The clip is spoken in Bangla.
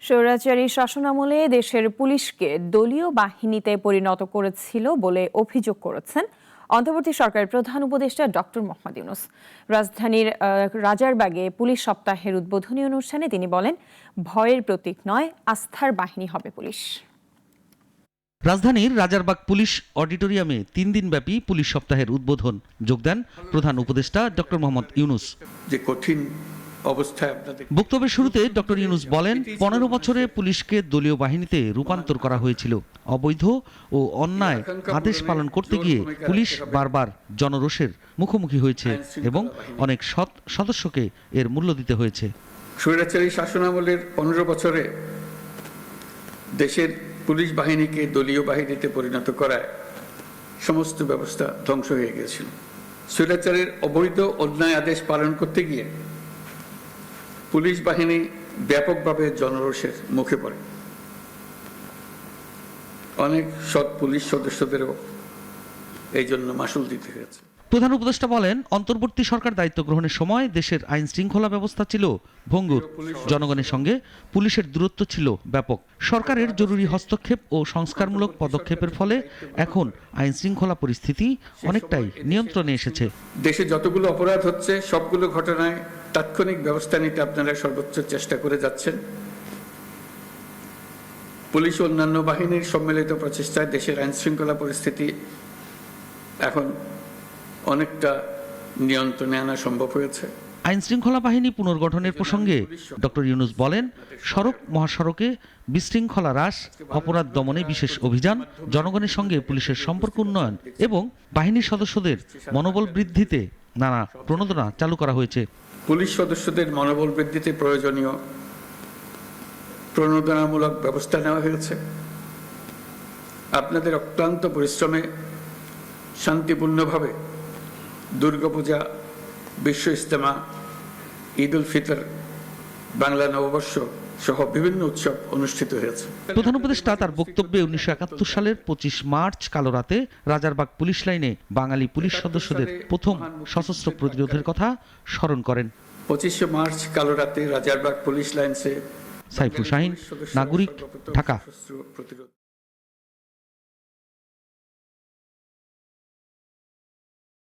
স্বৈরাচারী শাসনামলে দেশের পুলিশকে দলীয় বাহিনীতে পরিণত করেছিল বলে অভিযোগ করেছেন অন্তর্বর্তী সরকারের প্রধান উপদেষ্টা ডক্টর মোহাম্মদ ইউনূস। রাজধানীর রাজারবাগে পুলিশ সপ্তাহের উদ্বোধনী অনুষ্ঠানে তিনি বলেন, ভয়ের প্রতীক নয়, আস্থার বাহিনী হবে পুলিশ। রাজধানীর রাজারবাগ পুলিশ অডিটোরিয়ামে ৩ দিনব্যাপী পুলিশ সপ্তাহের উদ্বোধন যোগ দেন প্রধান উপদেষ্টা ডক্টর মোহাম্মদ ইউনূস। যে কঠিন অবস্থায় বক্তব্যের শুরুতে ডক্টর ইউনূস বলেন, ১৫ বছরে পুলিশকে দলীয় বাহিনীতে রূপান্তর করা হয়েছিল। অবৈধ ও অন্যায় আদেশ পালন করতে গিয়ে পুলিশ বারবার জনরোষের মুখোমুখি হয়েছে এবং অনেক সৎ সদস্যকে এর মূল্য দিতে হয়েছে। স্বৈরাচারী শাসনামলের ১৫ বছরে দেশের পুলিশ বাহিনীকে দলীয় বাহিনীতে পরিণত করায় সমস্ত ব্যবস্থা ধ্বংস হয়ে গিয়েছিল। স্বৈরাচারের অবৈধ অন্যায় আদেশ পালন করতে গিয়ে পুলিশ বাহিনী ব্যাপকভাবে জনরোষের মুখে পড়ে। অনেক সৎ পুলিশ সদস্যদেরও এই জন্য মাশুল দিতে হয়েছে। প্রধান উপদেষ্টা বলেন, অন্তর্বর্তী সরকার দায়িত্ব গ্রহণের সময় দেশের আইন শৃঙ্খলা ব্যবস্থা ছিল ভঙ্গুর। জনগণের সঙ্গে পুলিশের দূরত্ব ছিল ব্যাপক। সরকারের জরুরি হস্তক্ষেপ ও সংস্কারমূলক পদক্ষেপের ফলে এখন আইন শৃঙ্খলা পরিস্থিতি অনেকটাই নিয়ন্ত্রণে এসেছে। দেশে যতগুলো অপরাধ হচ্ছে সবগুলো ঘটনায় তাৎক্ষণিক ব্যবস্থা নিতে আপনারা সর্বোচ্চ চেষ্টা করে যাচ্ছেন। পুলিশ ও অন্যান্য বাহিনীর সম্মিলিত প্রচেষ্টায় দেশের আইন শৃঙ্খলা পরিস্থিতি এখন অনেকটা নিয়ন্ত্রণে আনা সম্ভব হয়েছে। আইন শৃঙ্খলা বাহিনী পুনর্গঠনের প্রসঙ্গে ডক্টর ইউনূস বলেন, সড়ক মহাসড়কে বিশৃঙ্খলা হ্রাস, অপরাধ দমনে বিশেষ অভিযান, জনগণের সঙ্গে পুলিশের সম্পর্ক উন্নয়ন এবং বাহিনীর সদস্যদের মনোবল বৃদ্ধিতে নানা প্রণোদনা চালু করা হয়েছে। পুলিশ সদস্যদের মনোবল বৃদ্ধিতে প্রয়োজনীয় প্রণোদনামূলক ব্যবস্থা নেওয়া হয়েছে। আপনাদের অক্লান্ত পরিশ্রমে শান্তিপূর্ণভাবে দুর্গাপূজা, বিশ্ব ইজতেমা, ঈদ উল ফিতর, বাংলা নববর্ষ সহ বিভিন্ন উৎসব অনুষ্ঠিত হয়েছে। প্রধান উপদেষ্টা তার বক্তব্যে ১৯৭১ সালের ২৫ মার্চ কালরাতে রাজারবাগ পুলিশ লাইনে বাঙালি পুলিশ সদস্যদের প্রথম সশস্ত্র প্রতিরোধের কথা স্মরণ করেন। ২৫ মার্চ কালরাতে রাজারবাগ পুলিশ লাইনসে। সাইফুল শাহীন, নাগরিক, ঢাকা।